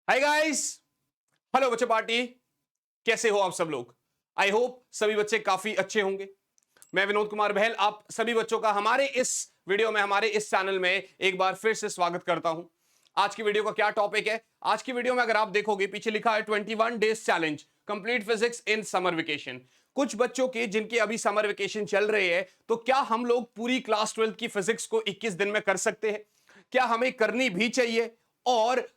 Hi guys. Hello बच्चे party. कैसे हो आप सब लोग? आई होप सभी बच्चे काफी अच्छे होंगे। मैं विनोद कुमार बहल आप सभी बच्चों का हमारे इस वीडियो में, हमारे इस चैनल में एक बार फिर से स्वागत करता हूं। आज की वीडियो का क्या टॉपिक है? आज की वीडियो में अगर आप देखोगे, पीछे लिखा है 21 days challenge complete physics in summer vacation. कुछ बच्चों के जिनके अभी समर वेकेशन चल रहे हैं, तो क्या हम लोग पूरी क्लास 12 की फिजिक्स को 21 दिन में कर सकते हैं? क्या हमें करनी भी चाहिए और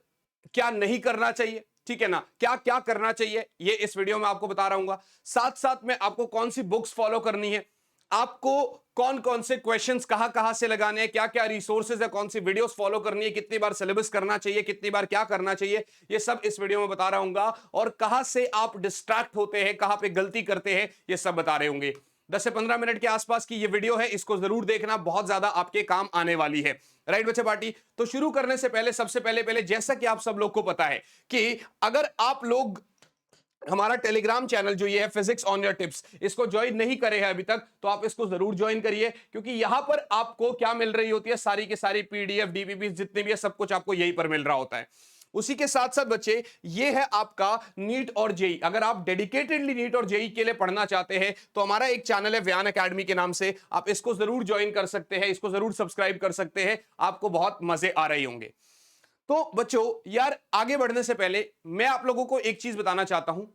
क्या नहीं करना चाहिए? ठीक है ना, क्या क्या करना चाहिए ये इस वीडियो में आपको बता रहा हूं। साथ साथ में आपको कौन सी बुक्स फॉलो करनी है, आपको कौन कौन से क्वेश्चंस कहां कहां से लगाने हैं, क्या क्या रिसोर्सेज है, कौन सी वीडियोस फॉलो करनी है, कितनी बार सिलेबस करना चाहिए, कितनी बार क्या करना चाहिए, ये सब इस वीडियो में बता रहा हूंगा। और कहां से आप डिस्ट्रैक्ट होते हैं, कहां पे गलती करते हैं, ये सब बता रहे होंगे। 10 से 15 मिनट के आसपास की ये वीडियो है, इसको जरूर देखना, बहुत ज्यादा आपके काम आने वाली है। राइट बच्चे पार्टी? तो शुरू करने से पहले सबसे पहले पहले जैसा कि आप सब लोग को पता है कि अगर आप लोग हमारा टेलीग्राम चैनल जो ये है फिजिक्स ऑन योर टिप्स, इसको ज्वाइन नहीं करे हैं अभी तक, तो आप इसको जरूर ज्वाइन करिए, क्योंकि यहां पर आपको क्या मिल रही होती है, सारी की सारी पीडीएफ डीपीपी जितने भी है सब कुछ आपको यहीं पर मिल रहा होता है। उसी के साथ साथ बच्चे, ये है आपका नीट और जेई। अगर आप डेडिकेटेडली नीट और जेई के लिए पढ़ना चाहते हैं, तो हमारा एक चैनल है व्यान एकेडमी के नाम से, आप इसको जरूर ज्वाइन कर सकते हैं, इसको जरूर सब्सक्राइब कर सकते हैं, आपको बहुत मजे आ रहे होंगे। तो बच्चों यार, आगे बढ़ने से पहले मैं आप लोगों को एक चीज बताना चाहता हूं।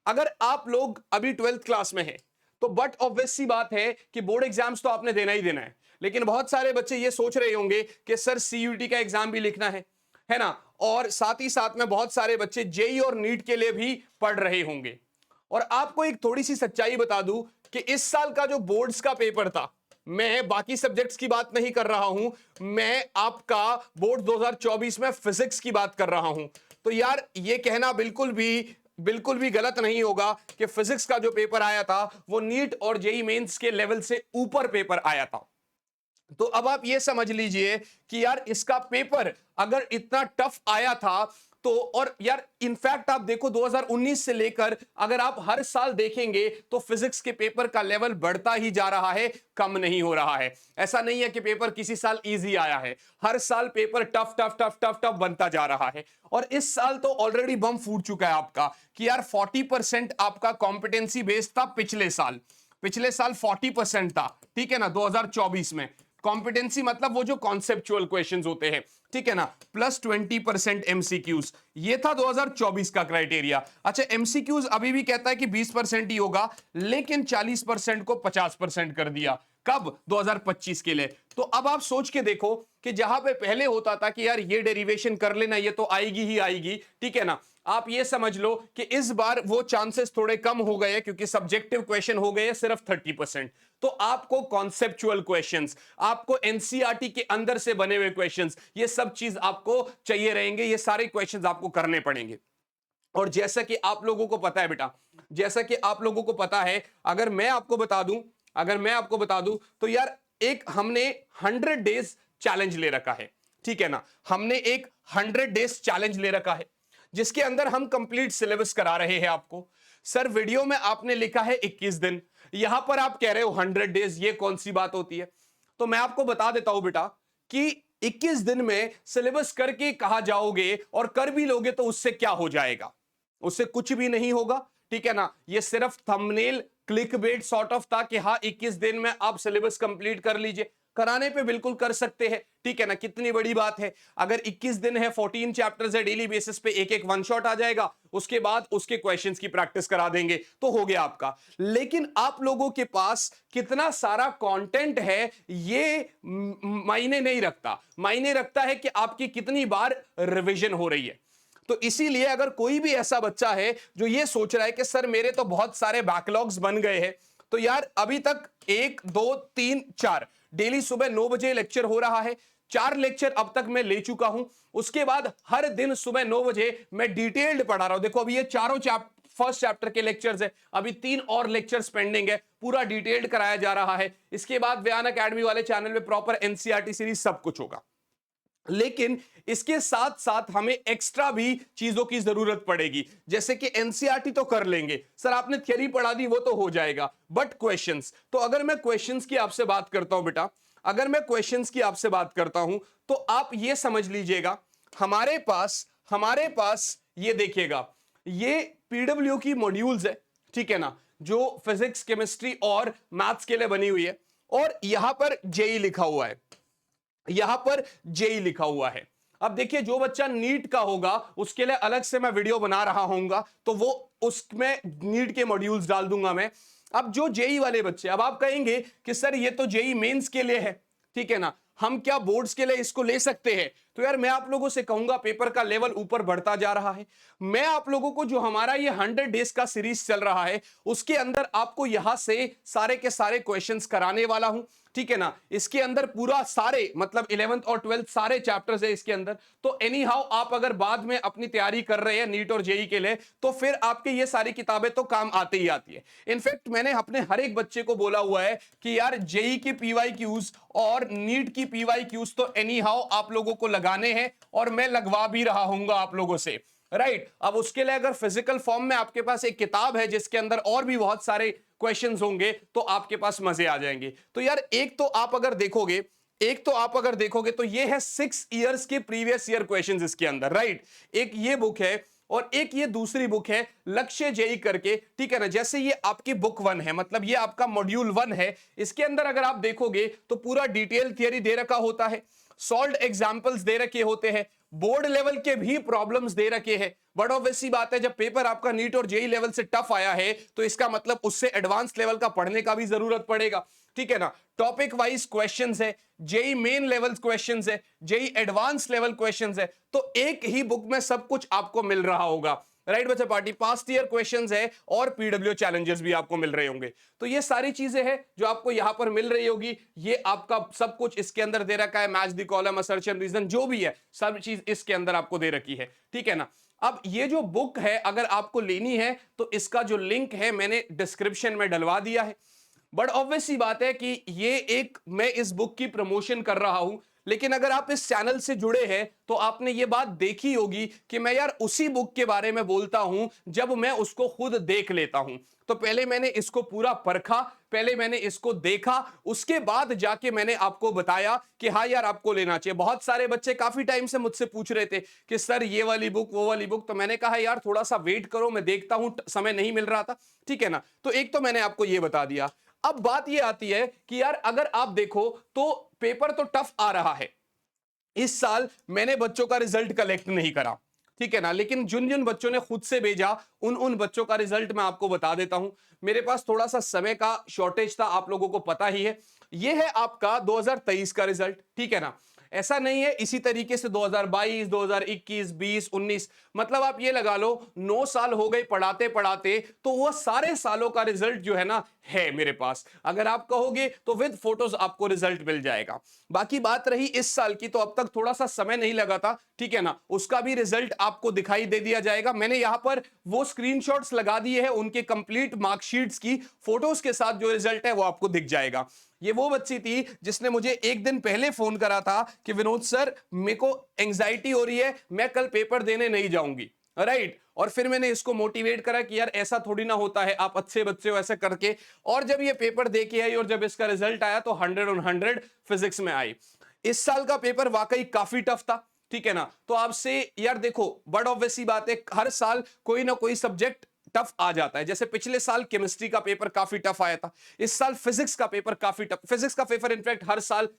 अगर आप लोग अभी 12th क्लास में हैं, तो बट ऑब्वियस सी बात है कि बोर्ड एग्जाम्स तो आपने देना ही देना है। लेकिन बहुत सारे बच्चे ये सोच रहे होंगे कि सर सीयूटी का एग्जाम भी लिखना है ना, और साथ ही साथ में बहुत सारे बच्चे जेई और नीट के लिए भी पढ़ रहे होंगे। और आपको एक थोड़ी सी सच्चाई बता दूं कि इस साल का जो बोर्ड्स का पेपर था, मैं बाकी सब्जेक्ट्स की बात नहीं कर रहा हूं, मैं आपका बोर्ड 2024 में फिजिक्स की बात कर रहा हूं। तो यार ये कहना बिल्कुल भी गलत नहीं होगा कि फिजिक्स का जो पेपर आया था वो नीट और जेई मेंस के लेवल से ऊपर पेपर आया था। तो अब आप ये समझ लीजिए कि यार इसका पेपर अगर इतना टफ आया था, तो और यार इनफैक्ट आप देखो 2019 से लेकर अगर आप हर साल देखेंगे, तो फिजिक्स के पेपर का लेवल बढ़ता ही जा रहा है, कम नहीं हो रहा है। ऐसा नहीं है कि पेपर किसी साल इजी आया है, हर साल paper tough tough tough tough tough बनता जा रहा है। और इस साल तो ऑलरेडी बम फूट चुका है आपका कि यार 40% आपका कॉम्पिटेंसी बेस्ड था पिछले साल 40% था, ठीक है ना, 2024 में। कॉम्पिटेंसी मतलब वो जो कॉन्सेप्चुअल क्वेश्चंस होते हैं, ठीक है ना, प्लस 20% एमसीक्यूज, ये था 2024 का क्राइटेरिया। अच्छा, एमसीक्यूज अभी भी कहता है कि 20% ही होगा, लेकिन 40% को 50% कर दिया। कब? 2025 के लिए। तो अब आप सोच के देखो कि जहां पे पहले होता था कि यार ये डेरिवेशन कर लेना, ये तो आएगी ही आएगी, ठीक है ना, आप ये समझ लो कि इस बार वो चांसेस थोड़े कम हो गए, क्योंकि सब्जेक्टिव क्वेश्चन हो गए सिर्फ 30%। तो आपको कॉन्सेप्चुअल क्वेश्चंस, आपको एनसीईआरटी के अंदर से बने हुए क्वेश्चंस, ये सब चीज आपको चाहिए रहेंगे, ये सारे क्वेश्चंस आपको करने पड़ेंगे। और जैसा कि आप लोगों को पता है बेटा, जैसा कि आप लोगों को पता है, अगर मैं आपको बता दूं तो यार एक हमने 100 डेज चैलेंज ले रखा है, ठीक है ना, हमने एक 100 डेज चैलेंज ले रखा है, जिसके अंदर हम कंप्लीट सिलेबस करा रहे हैं आपको। सर वीडियो में आपने लिखा है 21 दिन, यहां पर आप कह रहे हो 100 डेज, ये कौन सी बात होती है? तो मैं आपको बता देता हूं बेटा कि 21 दिन में सिलेबस करके कहा जाओगे और कर भी लोगे तो उससे क्या हो जाएगा? उससे कुछ भी नहीं होगा, ठीक है ना, ये सिर्फ थंबनेल क्लिकबेट सॉर्ट ऑफ था कि हाँ 21 दिन में आप सिलेबस कंप्लीट कर लीजिए। कराने पे बिल्कुल कर सकते हैं, ठीक है ना, कितनी बड़ी बात है। अगर 21 दिन है, 14 चैप्टर्स है, डेली बेसिस पे एक एक वन शॉट आ जाएगा, उसके बाद उसके क्वेश्चंस की प्रैक्टिस करा देंगे तो हो गया आपका। लेकिन आप लोगों के पास कितना सारा कंटेंट है ये मायने नहीं रखता, मायने रखता है कि आपकी कितनी बार रिवीजन हो रही है। तो इसीलिए अगर कोई भी ऐसा बच्चा है जो ये सोच रहा है कि सर मेरे तो बहुत सारे बैकलॉग्स बन गए हैं, तो यार अभी तक 1 2 3 4 डेली सुबह 9 बजे लेक्चर हो रहा है, 4 लेक्चर अब तक मैं ले चुका हूं। उसके बाद हर दिन सुबह 9 बजे मैं डिटेल्ड पढ़ा रहा हूं। देखो अभी ये चारों फर्स्ट चैप्टर के लेक्चर्स है, अभी 3 और लेक्चर्स पेंडिंग है, पूरा डिटेल्ड कराया जा रहा है। इसके बाद व्यान एकेडमी वाले चैनल में प्रॉपर एनसीईआरटी सीरीज सब कुछ होगा। लेकिन इसके साथ साथ हमें एक्स्ट्रा भी चीजों की जरूरत पड़ेगी, जैसे कि एनसीईआरटी तो कर लेंगे सर, आपने थ्योरी पढ़ा दी वो तो हो जाएगा, बट क्वेश्चंस। तो अगर मैं क्वेश्चंस की आपसे बात करता हूं बेटा, अगर मैं क्वेश्चंस की आपसे बात करता हूं, तो आप ये समझ लीजिएगा हमारे पास हमारे पास ये देखिएगा, ये पीडब्ल्यू की मॉड्यूल्स है, ठीक है ना, जो फिजिक्स, केमिस्ट्री और मैथ्स के लिए बनी हुई है, और यहां पर जेई लिखा हुआ है, यहां पर जेई लिखा हुआ है। अब देखिए, जो बच्चा नीट का होगा उसके लिए अलग से मैं वीडियो बना रहा हूंगा, तो वो उसमें नीट के मॉड्यूल्स डाल दूंगा मैं। अब जो जेई वाले बच्चे, अब आप कहेंगे कि सर ये तो जेई मेंस के लिए है, ठीक है ना, हम क्या बोर्ड्स के लिए इसको ले सकते हैं? तो यार मैं आप लोगों से कहूंगा, पेपर का लेवल ऊपर बढ़ता जा रहा है। मैं आप लोगों को जो हमारा ये 100 डेज का सीरीज चल रहा है, उसके अंदर आपको यहां से सारे के सारे क्वेश्चंस कराने वाला हूं, ठीक है ना। इसके अंदर पूरा सारे मतलब 11th और 12th सारे चैप्टर्स है इसके अंदर। तो एनी हाउ आप अगर बाद में अपनी तैयारी कर रहे हैं नीट और जेई के लिए, तो फिर आपके ये सारी किताबें तो काम आती ही आती है। इनफैक्ट मैंने अपने हर एक बच्चे को बोला हुआ है कि यार जेई की पीवाईक्यूज और नीट की पीवाईक्यूज तो एनी हाउ आप लोगों को लगाने हैं, और मैं लगवा भी रहा हूंगा आप लोगों से, राइट। अब उसके लिए अगर फिजिकल फॉर्म में आपके पास एक किताब है जिसके अंदर और भी बहुत सारे क्वेश्चंस होंगे, तो आपके पास मजे आ जाएंगे। तो यार एक तो आप अगर देखोगे तो ये है 6 इयर्स के प्रीवियस ईयर क्वेश्चंस इसके अंदर, राइट। एक ये बुक है और एक ये दूसरी बुक है लक्ष्य जेई करके, ठीक है ना। जैसे ये आपकी बुक 1 है, मतलब ये आपका मॉड्यूल 1 है, इसके अंदर अगर आप देखोगे तो पूरा डिटेल थियरी दे रखा होता है, सॉल्व्ड एग्जांपल्स दे रखे होते हैं, बोर्ड लेवल के भी प्रॉब्लम्स दे रखे हैं। बट ऑब्वियसली बात है, जब पेपर आपका नीट और जेई लेवल से टफ आया है, तो इसका मतलब उससे एडवांस लेवल का पढ़ने का भी जरूरत पड़ेगा, ठीक है ना। टॉपिक वाइज क्वेश्चंस है, जेई मेन लेवल क्वेश्चंस है, जेई एडवांस लेवल क्वेश्चंस है, तो एक ही बुक में सब कुछ आपको मिल रहा होगा, राइट बच्चा पार्टी। पास्ट ईयर क्वेश्चंस है और पीडब्ल्यू चैलेंजेस भी आपको मिल रहे होंगे। तो ये सारी चीजें हैं जो आपको यहां पर मिल रही होगी। ये आपका सब कुछ इसके अंदर दे रखा है, match the column, assertion, reason, जो भी है सब चीज इसके अंदर आपको दे रखी है, ठीक है ना। अब ये जो बुक है अगर आपको लेनी है तो इसका जो लिंक है मैंने डिस्क्रिप्शन में डलवा दिया है। बट ऑब्वियस सी बात है कि ये एक मैं इस बुक की प्रमोशन कर रहा हूं, लेकिन अगर आप इस चैनल से जुड़े हैं तो आपने ये बात देखी होगी कि मैं यार उसी बुक के बारे में बोलता हूं जब मैं उसको खुद देख लेता हूं। तो पहले मैंने इसको पूरा परखा, पहले मैंने इसको देखा, उसके बाद जाके मैंने आपको बताया कि हाँ यार आपको लेना चाहिए। बहुत सारे बच्चे काफी टाइम से मुझसे पूछ रहे थे कि सर ये वाली बुक, वो वाली बुक, तो मैंने कहा यार थोड़ा सा वेट करो, मैं देखता हूं, समय नहीं मिल रहा था, ठीक है ना। तो एक तो मैंने आपको ये बता दिया। अब बात ये आती है कि यार अगर आप देखो तो पेपर तो टफ आ रहा है, इस साल मैंने बच्चों का रिजल्ट कलेक्ट नहीं करा, ठीक है ना, लेकिन जिन जिन बच्चों ने खुद से भेजा उन उन बच्चों का रिजल्ट मैं आपको बता देता हूं। मेरे पास थोड़ा सा समय का शॉर्टेज था, आप लोगों को पता ही है। यह है आपका 2023 का रिजल्ट, ठीक है ना। ऐसा नहीं है इसी तरीके से 2022, 2021, 20, 19, मतलब आप ये लगा लो 9 साल हो गए पढ़ाते पढ़ाते, तो वह सारे सालों का रिजल्ट जो है ना है मेरे पास। अगर आप कहोगे तो विद फोटोज आपको रिजल्ट मिल जाएगा। बाकी बात रही इस साल की, तो अब तक थोड़ा सा समय नहीं लगा था, ठीक है ना, उसका भी रिजल्ट आपको दिखाई दे दिया जाएगा। मैंने यहां पर वो स्क्रीनशॉट्स लगा दिए हैं उनके कंप्लीट मार्कशीट्स की, फोटोज के साथ जो रिजल्ट है वो आपको दिख जाएगा। ये वो बच्ची थी जिसने मुझे एक दिन पहले फोन करा था कि विनोद सर मेरे को एंजाइटी हो रही है, मैं कल पेपर देने नहीं जाऊंगी, राइट। और फिर मैंने इसको मोटिवेट करा कि यार ऐसा थोड़ी ना होता है, आप अच्छे बच्चे हो ऐसे करके। और जब ये पेपर दे के आई और जब इसका रिजल्ट आया तो 100 on 100 फिजिक्स में आई। इस साल का पेपर वाकई काफी टफ था, ठीक है ना। तो आपसे यार देखो, बड़ ऑब्वियसली बात है, हर साल कोई ना कोई सब्जेक्ट टफ आ जाता है। जैसे पिछले साल केमिस्ट्री का पेपर काफी टफ आया था, इस साल फिजिक्स का पेपर काफी टफ। फिजिक्स का पेपर इनफैक्ट हर साल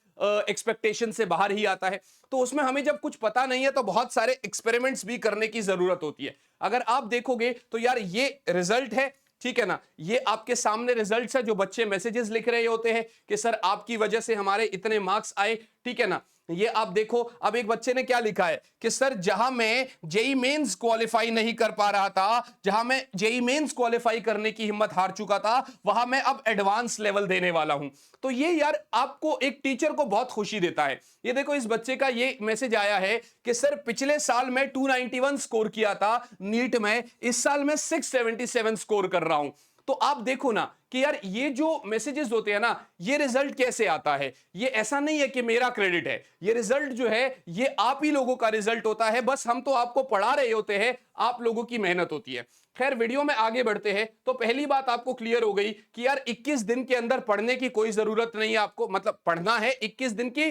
एक्सपेक्टेशन से बाहर ही आता है। तो उसमें हमें जब कुछ पता नहीं है तो बहुत सारे एक्सपेरिमेंट्स भी करने की जरूरत होती है। अगर आप देखोगे तो यार ये रिजल्ट है, ठीक है ना, ये आपके सामने रिजल्ट्स है। जो बच्चे मैसेजेस लिख रहे होते हैं कि सर आपकी वजह से हमारे इतने मार्क्स आए, ठीक है ना, ये आप देखो। अब एक बच्चे ने क्या लिखा है कि सर जहां मैं जेई मेंस क्वालिफाई नहीं कर पा रहा था, जहां मैं जेई मेंस क्वालिफाई करने की हिम्मत हार चुका था, वहां मैं अब एडवांस लेवल देने वाला हूं। तो ये यार आपको एक टीचर को बहुत खुशी देता है। ये देखो इस बच्चे का ये मैसेज आया है कि सर पिछले साल मैं 291 स्कोर किया था नीट में, इस साल मैं 677 स्कोर कर रहा हूं। तो आप देखो ना कि यार ये जो मैसेजेस होते हैं ना, ये रिजल्ट कैसे आता है। ये ऐसा नहीं है कि मेरा क्रेडिट है, ये रिजल्ट जो है ये आप ही लोगों का रिजल्ट होता है। बस हम तो आपको पढ़ा रहे होते हैं, आप लोगों की मेहनत होती है। खैर वीडियो में आगे बढ़ते हैं तो पहली बात आपको क्लियर हो गई कि यार 21 दिन के अंदर पढ़ने की कोई जरूरत नहीं है आपको, मतलब पढ़ना है 21 दिन की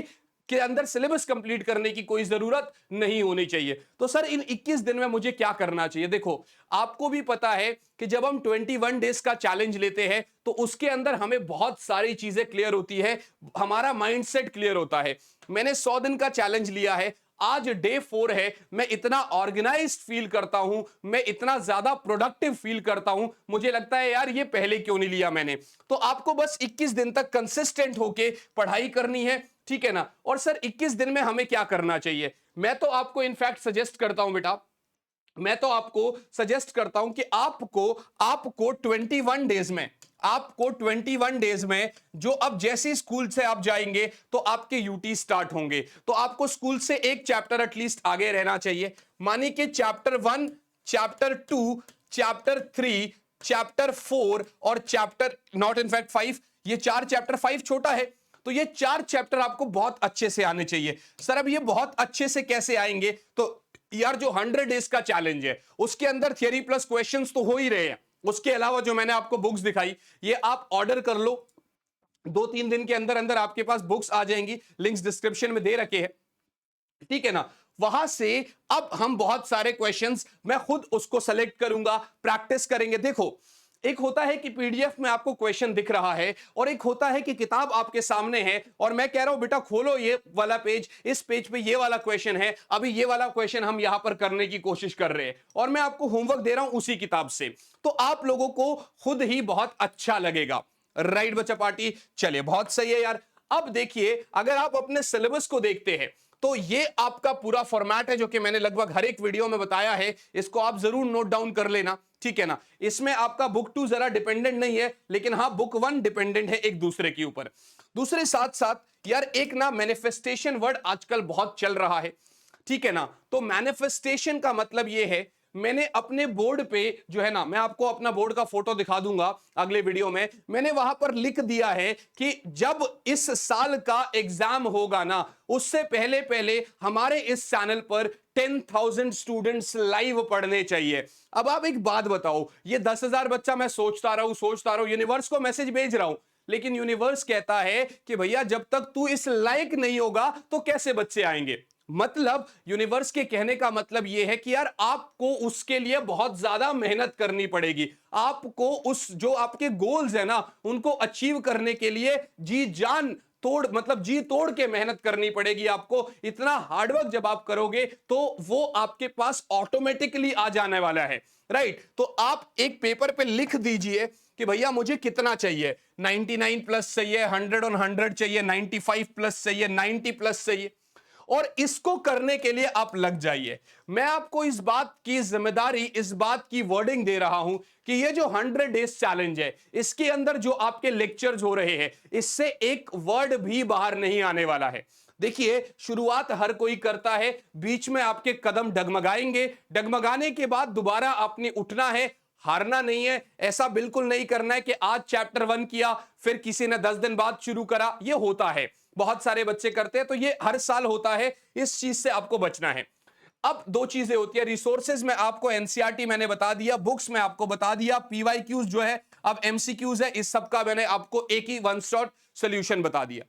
के अंदर सिलेबस कंप्लीट करने की कोई जरूरत नहीं होनी चाहिए। तो सर इन 21 दिन में मुझे क्या करना चाहिए? देखो, आपको भी पता है कि जब हम 21 डेज का चैलेंज लेते हैं तो उसके अंदर हमें बहुत सारी चीजें क्लियर होती है, हमारा माइंडसेट क्लियर होता है। मैंने 100 दिन का चैलेंज लिया है, आज डे 4 है, मैं इतना ऑर्गेनाइज्ड फील करता हूं, मैं इतना ज्यादा प्रोडक्टिव फील करता हूं, मुझे लगता है यार ये पहले क्यों नहीं लिया मैंने। तो आपको बस 21 दिन तक कंसिस्टेंट होके पढ़ाई करनी है, ठीक है ना। और सर 21 दिन में हमें क्या करना चाहिए? मैं तो आपको इनफैक्ट सजेस्ट करता हूं बेटा, मैं तो आपको सजेस्ट करता हूं कि आपको आपको 21 डेज में, आपको 21 डेज में, जो अब जैसे स्कूल से आप जाएंगे तो आपके यूटी स्टार्ट होंगे, तो आपको स्कूल से एक चैप्टर एटलीस्ट आगे रहना चाहिए। मानिए कि चैप्टर 1, चैप्टर 2, चैप्टर 3, चैप्टर 4 और चैप्टर नॉट इनफैक्ट 5, ये 4 चैप्टर, 5 छोटा है, तो ये 4 चैप्टर आपको बहुत अच्छे से आने चाहिए। सर अब ये बहुत अच्छे से कैसे आएंगे? तो यार जो 100 डेज का चैलेंज है उसके अंदर थियरी प्लस क्वेश्चंस तो हो ही रहे हैं, उसके अलावा जो मैंने आपको बुक्स दिखाई ये आप ऑर्डर कर लो, 2-3 दिन के अंदर अंदर आपके पास बुक्स आ जाएंगी, लिंक्स डिस्क्रिप्शन में दे रखे हैं, ठीक है ना। वहां से अब हम बहुत सारे क्वेश्चंस मैं खुद उसको सेलेक्ट करूंगा, प्रैक्टिस करेंगे। देखो, एक होता है कि पीडीएफ में आपको क्वेश्चन दिख रहा है और एक होता है कि किताब आपके सामने है और मैं कह रहा हूं बेटा खोलो ये वाला पेज, इस पेज पे ये वाला क्वेश्चन है, अभी ये वाला क्वेश्चन हम यहां पर करने की कोशिश कर रहे हैं और मैं आपको होमवर्क दे रहा हूं उसी किताब से, तो आप लोगों को खुद ही बहुत अच्छा लगेगा। राइट बच्चा पार्टी, चलिए बहुत सही है यार। अब देखिए, अगर आप अपने सिलेबस को देखते हैं तो ये आपका पूरा फॉर्मेट है जो कि मैंने लगभग हर एक वीडियो में बताया है, इसको आप जरूर नोट डाउन कर लेना, ठीक है ना। इसमें आपका बुक 2 जरा डिपेंडेंट नहीं है, लेकिन हां बुक 1 डिपेंडेंट है एक दूसरे के ऊपर। दूसरे साथ साथ यार एक ना मैनिफेस्टेशन वर्ड आजकल बहुत चल रहा है, ठीक है ना। तो मैनिफेस्टेशन का मतलब यह है, मैंने अपने बोर्ड पे जो है ना, मैं आपको अपना बोर्ड का फोटो दिखा दूंगा अगले वीडियो में, मैंने वहां पर लिख दिया है कि जब इस साल का एग्जाम होगा ना उससे पहले पहले हमारे इस चैनल पर 10,000 स्टूडेंट्स लाइव पढ़ने चाहिए। अब आप एक बात बताओ, ये 10,000 बच्चा मैं सोचता रहा हूं, यूनिवर्स को मैसेज भेज रहा हूं, लेकिन यूनिवर्स कहता है कि भैया जब तक तू इस लायक नहीं होगा तो कैसे बच्चे आएंगे। मतलब यूनिवर्स के कहने का मतलब यह है कि यार आपको उसके लिए बहुत ज्यादा मेहनत करनी पड़ेगी, आपको उस जो आपके गोल्स है ना उनको अचीव करने के लिए जी जान तोड़, मतलब जी तोड़ के मेहनत करनी पड़ेगी आपको। इतना हार्डवर्क जब आप करोगे तो वो आपके पास ऑटोमेटिकली आ जाने वाला है। राइट, तो आप एक पेपर पे लिख दीजिए कि भैया मुझे कितना चाहिए, 99 प्लस चाहिए, 100 ऑन 100 चाहिए, 95 प्लस चाहिए, 90 प्लस चाहिए, और इसको करने के लिए आप लग जाइए। मैं आपको इस बात की जिम्मेदारी, इस बात की वर्डिंग दे रहा हूं कि ये जो 100 डेज चैलेंज है इसके अंदर जो आपके लेक्चर्स हो रहे हैं इससे एक वर्ड भी बाहर नहीं आने वाला है। देखिए, शुरुआत हर कोई करता है, बीच में आपके कदम डगमगाएंगे, डगमगाने के बाद दोबारा आपने उठना है, हारना नहीं है। ऐसा बिल्कुल नहीं करना है कि आज चैप्टर 1 किया फिर किसी ने 10 दिन बाद शुरू करा, ये होता है, बहुत सारे बच्चे करते हैं, तो ये हर साल होता है, इस चीज से आपको बचना है। अब दो चीजें होती है, रिसोर्सेज में आपको एनसीईआरटी मैंने बता दिया, बुक्स में आपको बता दिया, पीवाईक्यूज जो है अब एमसीक्यूज है, इस सब का मैंने आपको एक ही वन शॉट सॉल्यूशन बता दिया।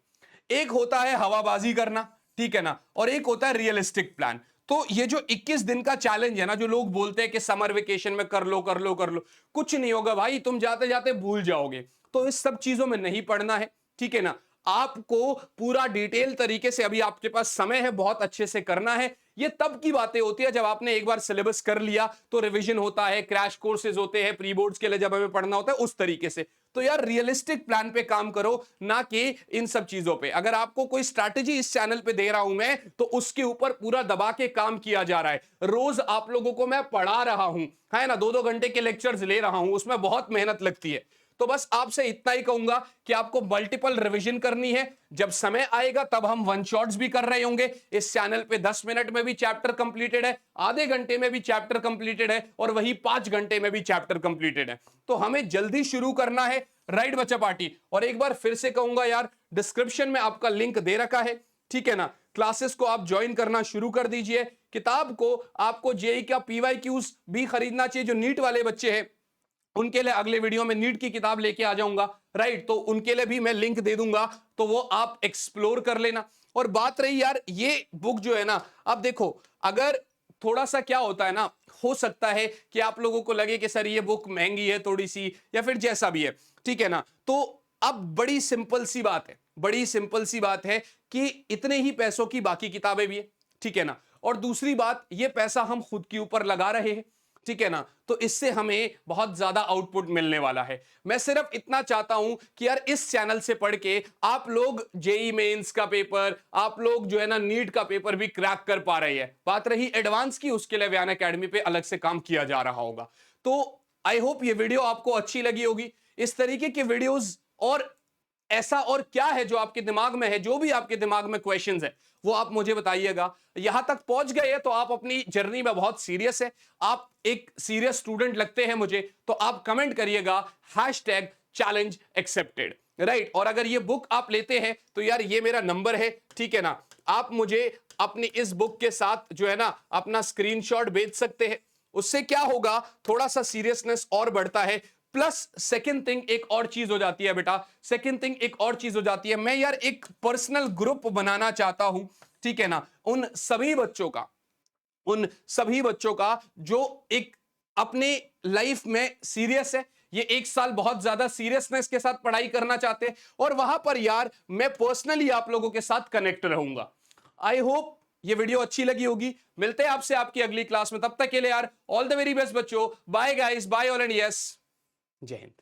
एक होता है हवाबाजी करना, ठीक है ना, और एक होता है रियलिस्टिक प्लान। तो ये जो 21 दिन का चैलेंज है ना, जो लोग बोलते हैं कि समर वेकेशन में कर लो कर लो कर लो, कुछ नहीं होगा भाई, तुम जाते जाते भूल जाओगे। तो इस सब चीजों में नहीं पढ़ना है, ठीक है ना। आपको पूरा डिटेल तरीके से, अभी आपके पास समय है, बहुत अच्छे से करना है। ये तब की बातें होती है जब आपने एक बार सिलेबस कर लिया तो रिवीजन होता है, क्रैश कोर्सेज होते हैं, प्री बोर्ड्स के लिए जब हमें पढ़ना होता है उस तरीके से। तो यार रियलिस्टिक प्लान पे काम करो, ना कि इन सब चीजों पे। अगर आपको कोई स्ट्रैटेजी इस चैनल पे दे रहा हूं मैं, तो उसके ऊपर पूरा दबा के काम किया जा रहा है। रोज आप लोगों को मैं पढ़ा रहा हूं, है ना, 2-2 घंटे के लेक्चर्स ले रहा हूं, उसमें बहुत मेहनत लगती है। तो बस आपसे इतना ही कहूंगा कि आपको मल्टीपल रिवीजन करनी है। जब समय आएगा तब हम वन शॉट्स भी कर रहे होंगे। इस चैनल पे 10 मिनट में भी चैप्टर कंप्लीटेड है, आधे घंटे में भी चैप्टर कंप्लीटेड है, और वही 5 घंटे में भी चैप्टर कंप्लीटेड है। तो हमें जल्दी शुरू करना है। राइट बच्चा पार्टी, और एक बार फिर से कहूंगा यार, डिस्क्रिप्शन में आपका लिंक दे रखा है, ठीक है ना। क्लासेस को आप ज्वाइन करना शुरू कर दीजिए। किताब को आपको जेई का पीवाईक्यूज भी खरीदना चाहिए। जो नीट वाले बच्चे हैं उनके लिए अगले वीडियो में नीट की किताब लेके आ जाऊंगा, राइट, तो उनके लिए भी मैं लिंक दे दूंगा, तो वो आप एक्सप्लोर कर लेना। और बात रही यार ये बुक जो है ना, अब देखो अगर थोड़ा सा क्या होता है ना, हो सकता है कि आप लोगों को लगे कि सर ये बुक महंगी है थोड़ी सी, या फिर जैसा भी है, ठीक है ना। तो अब बड़ी सिंपल सी बात है, बड़ी सिंपल सी बात है कि इतने ही पैसों की बाकी किताबें भी है, ठीक है ना। और दूसरी बात, ये पैसा हम खुद के ऊपर लगा रहे हैं, ठीक है ना, तो इससे हमें बहुत ज्यादा आउटपुट मिलने वाला है। मैं सिर्फ इतना चाहता हूं कि यार इस चैनल से पढ़ के आप लोग जेई मेंस का पेपर, आप लोग जो है ना नीट का पेपर भी क्रैक कर पा रहे हैं। बात रही एडवांस की, उसके लिए व्यान एकेडमी पे अलग से काम किया जा रहा होगा। तो आई होप ये वीडियो आपको अच्छी लगी होगी। इस तरीके के वीडियोस और ऐसा और क्या है जो आपके दिमाग में है, जो भी आपके दिमाग में क्वेश्चंस है वो आप मुझे बताइएगा। यहां तक पहुंच गए हैं तो आप अपनी जर्नी में बहुत सीरियस है, आप एक सीरियस स्टूडेंट लगते हैं मुझे, तो आप कमेंट करिएगा #चैलेंज एक्सेप्टेड, राइट। और अगर ये बुक आप लेते हैं तो यार ये मेरा नंबर है, ठीक है ना, आप मुझे अपनी इस बुक के साथ जो है ना अपना स्क्रीनशॉट भेज सकते हैं। उससे क्या होगा, थोड़ा सा सीरियसनेस और बढ़ता है। प्लस सेकंड थिंग एक और चीज हो जाती है बेटा, सेकंड थिंग एक और चीज हो जाती है, मैं यार एक पर्सनल ग्रुप बनाना चाहता हूं, ठीक है ना, उन सभी बच्चों का जो एक अपने लाइफ में सीरियस है, ये 1 साल बहुत ज्यादा सीरियसनेस के साथ पढ़ाई करना चाहते हैं, और वहां पर यार मैं पर्सनली आप लोगों के साथ कनेक्ट रहूंगा। आई होप ये वीडियो अच्छी लगी होगी। मिलते हैं आपसे आपकी अगली क्लास में, तब तक के लिए यार ऑल द वेरी बेस्ट बच्चों, bye guys, bye all and yes, Jai Hind.